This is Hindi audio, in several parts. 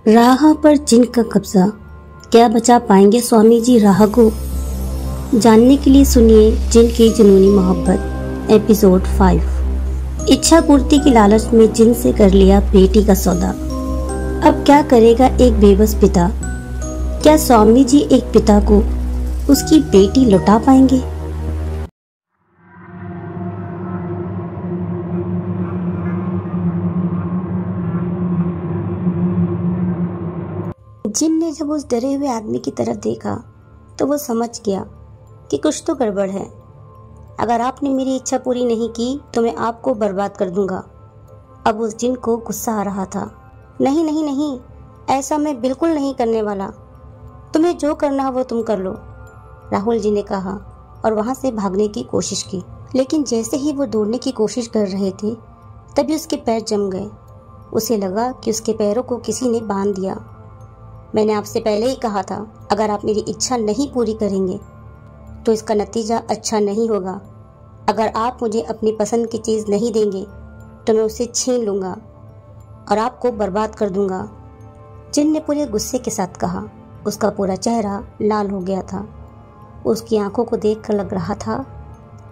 राहा पर जिन का कब्जा, क्या बचा पाएंगे स्वामी जी राहा को? जानने के लिए सुनिए जिन की जुनूनी मोहब्बत एपिसोड 5। इच्छा पूर्ति की लालच में जिन से कर लिया बेटी का सौदा। अब क्या करेगा एक बेबस पिता? क्या स्वामी जी एक पिता को उसकी बेटी लौटा पाएंगे? जिन ने जब उस डरे हुए आदमी की तरफ देखा तो वो समझ गया कि कुछ तो गड़बड़ है। अगर आपने मेरी इच्छा पूरी नहीं की तो मैं आपको बर्बाद कर दूंगा। अब उस जिन को गुस्सा आ रहा था। नहीं नहीं नहीं, ऐसा मैं बिल्कुल नहीं करने वाला। तुम्हें जो करना हो वो तुम कर लो, राहुल जी ने कहा और वहां से भागने की कोशिश की। लेकिन जैसे ही वो दौड़ने की कोशिश कर रहे थे तभी उसके पैर जम गए। उसे लगा कि उसके पैरों को किसी ने बांध दिया। मैंने आपसे पहले ही कहा था, अगर आप मेरी इच्छा नहीं पूरी करेंगे तो इसका नतीजा अच्छा नहीं होगा। अगर आप मुझे अपनी पसंद की चीज़ नहीं देंगे तो मैं उसे छीन लूँगा और आपको बर्बाद कर दूँगा, जिन ने पूरे गुस्से के साथ कहा। उसका पूरा चेहरा लाल हो गया था। उसकी आंखों को देखकर लग रहा था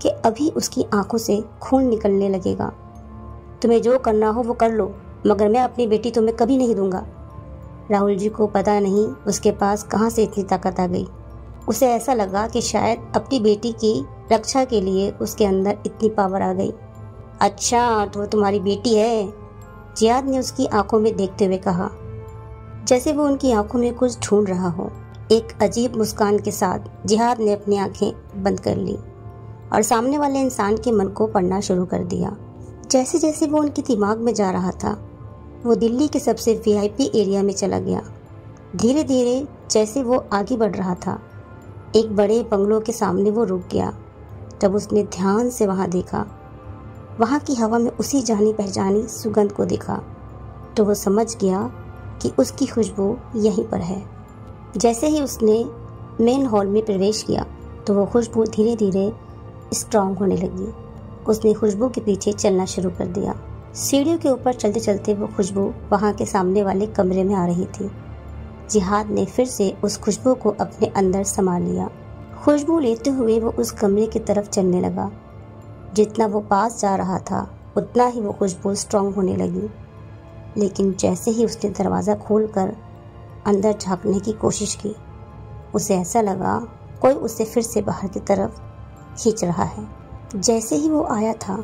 कि अभी उसकी आंखों से खून निकलने लगेगा। तुम्हें जो करना हो वो कर लो, मगर मैं अपनी बेटी तुम्हें कभी नहीं दूँगा। राहुल जी को पता नहीं उसके पास कहाँ से इतनी ताकत आ गई। उसे ऐसा लगा कि शायद अपनी बेटी की रक्षा के लिए उसके अंदर इतनी पावर आ गई। अच्छा, तो वो तुम्हारी बेटी है? जिहाद ने उसकी आंखों में देखते हुए कहा, जैसे वो उनकी आंखों में कुछ ढूंढ रहा हो। एक अजीब मुस्कान के साथ जिहाद ने अपनी आंखें बंद कर ली और सामने वाले इंसान के मन को पढ़ना शुरू कर दिया। जैसे जैसे वो उनके दिमाग में जा रहा था वो दिल्ली के सबसे वीआईपी एरिया में चला गया। धीरे धीरे जैसे वो आगे बढ़ रहा था, एक बड़े बंगलों के सामने वो रुक गया। जब उसने ध्यान से वहां देखा, वहां की हवा में उसी जानी पहचानी सुगंध को देखा तो वो समझ गया कि उसकी खुशबू यहीं पर है। जैसे ही उसने मेन हॉल में प्रवेश किया तो वो खुशबू धीरे धीरे स्ट्रांग होने लगी। उसने खुशबू के पीछे चलना शुरू कर दिया। सीढ़ियों के ऊपर चलते चलते वो खुशबू वहां के सामने वाले कमरे में आ रही थी। जिहाद ने फिर से उस खुशबू को अपने अंदर समा लिया। खुशबू लेते हुए वो उस कमरे की तरफ चलने लगा। जितना वो पास जा रहा था उतना ही वो खुशबू स्ट्रांग होने लगी। लेकिन जैसे ही उसने दरवाज़ा खोलकर अंदर झांकने की कोशिश की, उसे ऐसा लगा कोई उसे फिर से बाहर की तरफ खींच रहा है। जैसे ही वो आया था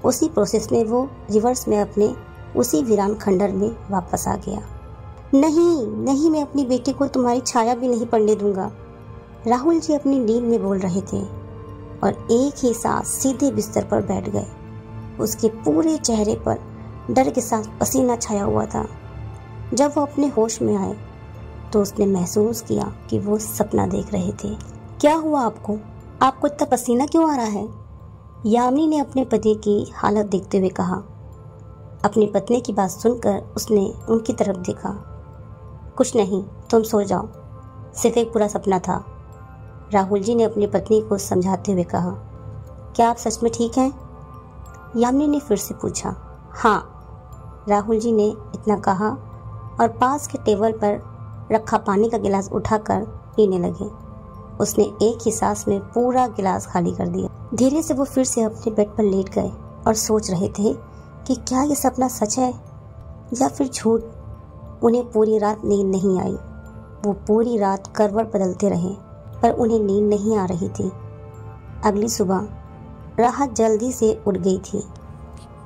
उसी प्रोसेस में वो रिवर्स में अपने उसी वीरान खंडर में वापस आ गया। नहीं नहीं, मैं अपनी बेटी को तुम्हारी छाया भी नहीं पड़ने दूंगा, राहुल जी अपनी नींद में बोल रहे थे और एक ही साथ सीधे बिस्तर पर बैठ गए। उसके पूरे चेहरे पर डर के साथ पसीना छाया हुआ था। जब वो अपने होश में आए तो उसने महसूस किया कि वो सपना देख रहे थे। क्या हुआ आपको? आपको इतना पसीना क्यों आ रहा है? यामिनी ने अपने पति की हालत देखते हुए कहा। अपनी पत्नी की बात सुनकर उसने उनकी तरफ देखा। कुछ नहीं, तुम सो जाओ, सिर्फ एक पूरा सपना था, राहुल जी ने अपनी पत्नी को समझाते हुए कहा। क्या आप सच में ठीक हैं? यामिनी ने फिर से पूछा। हाँ, राहुल जी ने इतना कहा और पास के टेबल पर रखा पानी का गिलास उठाकर पीने लगे। उसने एक ही सांस में पूरा गिलास खाली कर दिया। धीरे से वो फिर से अपने बेड पर लेट गए और सोच रहे थे कि क्या ये सपना सच है या फिर झूठ। उन्हें पूरी रात नींद नहीं आई। वो पूरी रात करवट बदलते रहे पर उन्हें नींद नहीं आ रही थी। अगली सुबह राहत जल्दी से उठ गई थी।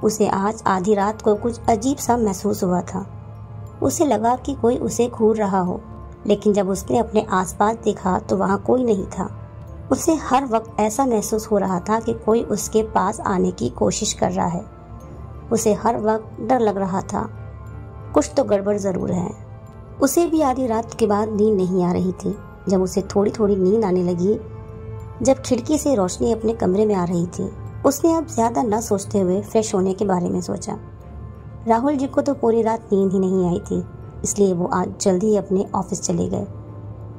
उसे आज आधी रात को कुछ अजीब सा महसूस हुआ था। उसे लगा कि कोई उसे घूर रहा हो, लेकिन जब उसने अपने आसपास देखा तो वहाँ कोई नहीं था। उसे हर वक्त ऐसा महसूस हो रहा था कि कोई उसके पास आने की कोशिश कर रहा है। उसे हर वक्त डर लग रहा था, कुछ तो गड़बड़ ज़रूर है। उसे भी आधी रात के बाद नींद नहीं आ रही थी। जब उसे थोड़ी थोड़ी नींद आने लगी, जब खिड़की से रोशनी अपने कमरे में आ रही थी, उसने अब ज़्यादा न सोचते हुए फ्रेश होने के बारे में सोचा। राहुल जी को तो पूरी रात नींद ही नहीं आई थी, इसलिए वो आज जल्दी ही अपने ऑफिस चले गए।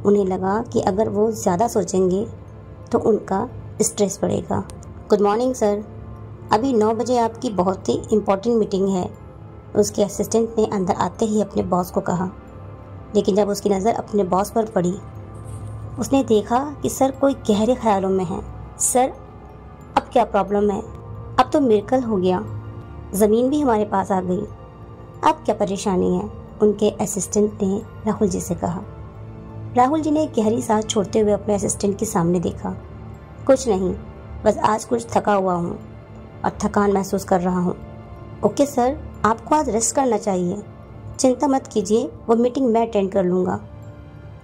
उन्हें लगा कि अगर वो ज़्यादा सोचेंगे तो उनका स्ट्रेस बढ़ेगा। गुड मॉर्निंग सर, अभी 9 बजे आपकी बहुत ही इम्पोर्टेंट मीटिंग है, उसके असिस्टेंट ने अंदर आते ही अपने बॉस को कहा। लेकिन जब उसकी नज़र अपने बॉस पर पड़ी, उसने देखा कि सर कोई गहरे ख्यालों में है। सर, अब क्या प्रॉब्लम है? अब तो मिरेकल हो गया, ज़मीन भी हमारे पास आ गई, अब क्या परेशानी है? उनके असिस्टेंट ने राहुल जी से कहा। राहुल जी ने गहरी सांस छोड़ते हुए अपने असिस्टेंट के सामने देखा। कुछ नहीं, बस आज कुछ थका हुआ हूँ और थकान महसूस कर रहा हूँ। ओके सर, आपको आज रेस्ट करना चाहिए, चिंता मत कीजिए, वो मीटिंग मैं अटेंड कर लूँगा।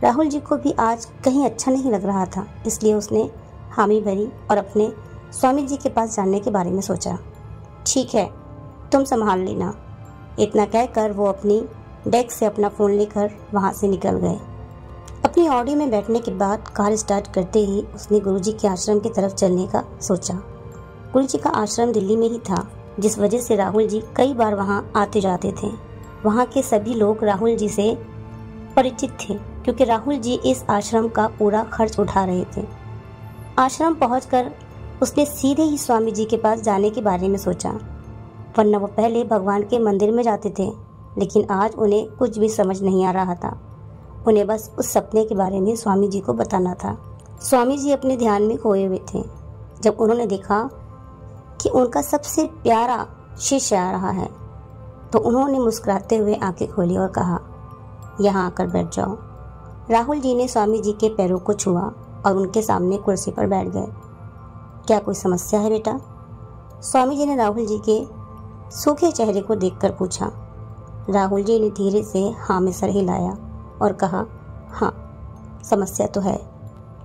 राहुल जी को भी आज कहीं अच्छा नहीं लग रहा था, इसलिए उसने हामी भरी और अपने स्वामी जी के पास जाने के बारे में सोचा। ठीक है, तुम संभाल लेना। इतना कहकर वो अपनी डेस्क से अपना फ़ोन लेकर वहाँ से निकल गए। अपनी ऑडी में बैठने के बाद कार स्टार्ट करते ही उसने गुरुजी के आश्रम की तरफ चलने का सोचा। गुरुजी का आश्रम दिल्ली में ही था, जिस वजह से राहुल जी कई बार वहाँ आते जाते थे। वहाँ के सभी लोग राहुल जी से परिचित थे, क्योंकि राहुल जी इस आश्रम का पूरा खर्च उठा रहे थे। आश्रम पहुंचकर उसने सीधे ही स्वामी जी के पास जाने के बारे में सोचा, वरना वो पहले भगवान के मंदिर में जाते थे, लेकिन आज उन्हें कुछ भी समझ नहीं आ रहा था। उन्हें बस उस सपने के बारे में स्वामी जी को बताना था। स्वामी जी अपने ध्यान में खोए हुए थे। जब उन्होंने देखा कि उनका सबसे प्यारा शिष्य आ रहा है, तो उन्होंने मुस्कुराते हुए आंखें खोली और कहा, यहाँ आकर बैठ जाओ। राहुल जी ने स्वामी जी के पैरों को छुआ और उनके सामने कुर्सी पर बैठ गए। क्या कोई समस्या है बेटा? स्वामी जी ने राहुल जी के सूखे चेहरे को देखकर पूछा। राहुल जी ने धीरे से हाँ में सर हिलाया और कहा, हाँ, समस्या तो है,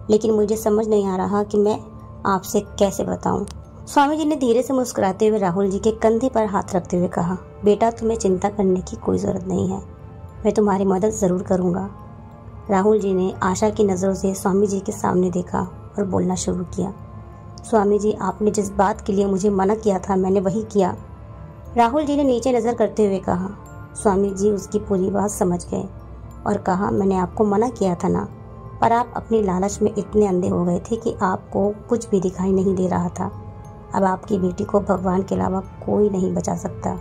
लेकिन मुझे समझ नहीं आ रहा कि मैं आपसे कैसे बताऊं। स्वामी जी ने धीरे से मुस्कुराते हुए राहुल जी के कंधे पर हाथ रखते हुए कहा, बेटा, तुम्हें चिंता करने की कोई ज़रूरत नहीं है, मैं तुम्हारी मदद ज़रूर करूँगा। राहुल जी ने आशा की नज़रों से स्वामी जी के सामने देखा और बोलना शुरू किया, स्वामी जी, आपने जिस बात के लिए मुझे मना किया था, मैंने वही किया। राहुल जी ने नीचे नज़र करते हुए कहा। स्वामी जी उसकी पूरी बात समझ गए और कहा, मैंने आपको मना किया था ना, पर आप अपनी लालच में इतने अंधे हो गए थे कि आपको कुछ भी दिखाई नहीं दे रहा था। अब आपकी बेटी को भगवान के अलावा कोई नहीं बचा सकता।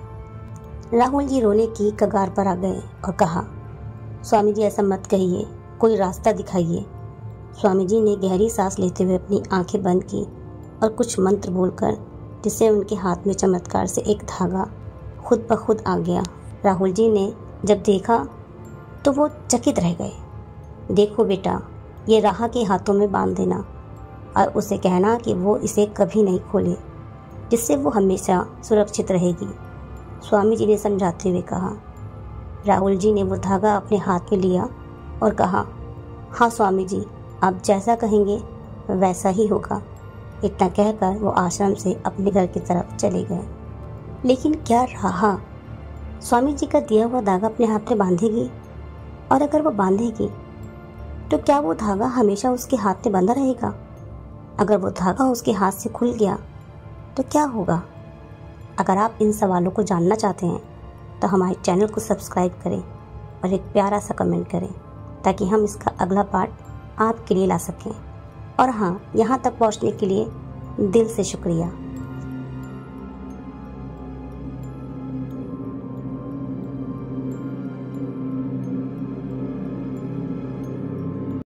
राहुल जी रोने की कगार पर आ गए और कहा, स्वामी जी, ऐसा मत कहिए, कोई रास्ता दिखाइए। स्वामी जी ने गहरी सांस लेते हुए अपनी आंखें बंद की और कुछ मंत्र बोलकर, जिससे उनके हाथ में चमत्कार से एक धागा खुद ब खुद आ गया। राहुल जी ने जब देखा तो वो चकित रह गए। देखो बेटा, ये राहा के हाथों में बांध देना और उसे कहना कि वो इसे कभी नहीं खोले, जिससे वो हमेशा सुरक्षित रहेगी, स्वामी जी ने समझाते हुए कहा। राहुल जी ने वो धागा अपने हाथ में लिया और कहा, हाँ स्वामी जी, आप जैसा कहेंगे वैसा ही होगा। इतना कहकर वो आश्रम से अपने घर की तरफ चले गए। लेकिन क्या राहा स्वामी जी का दिया हुआ धागा अपने हाथ में बांधेगी? और अगर वो बांधेगी तो क्या वो धागा हमेशा उसके हाथ में बंधा रहेगा? अगर वो धागा उसके हाथ से खुल गया तो क्या होगा? अगर आप इन सवालों को जानना चाहते हैं तो हमारे चैनल को सब्सक्राइब करें और एक प्यारा सा कमेंट करें, ताकि हम इसका अगला पार्ट आपके लिए ला सकें। और हाँ, यहाँ तक पहुँचने के लिए दिल से शुक्रिया।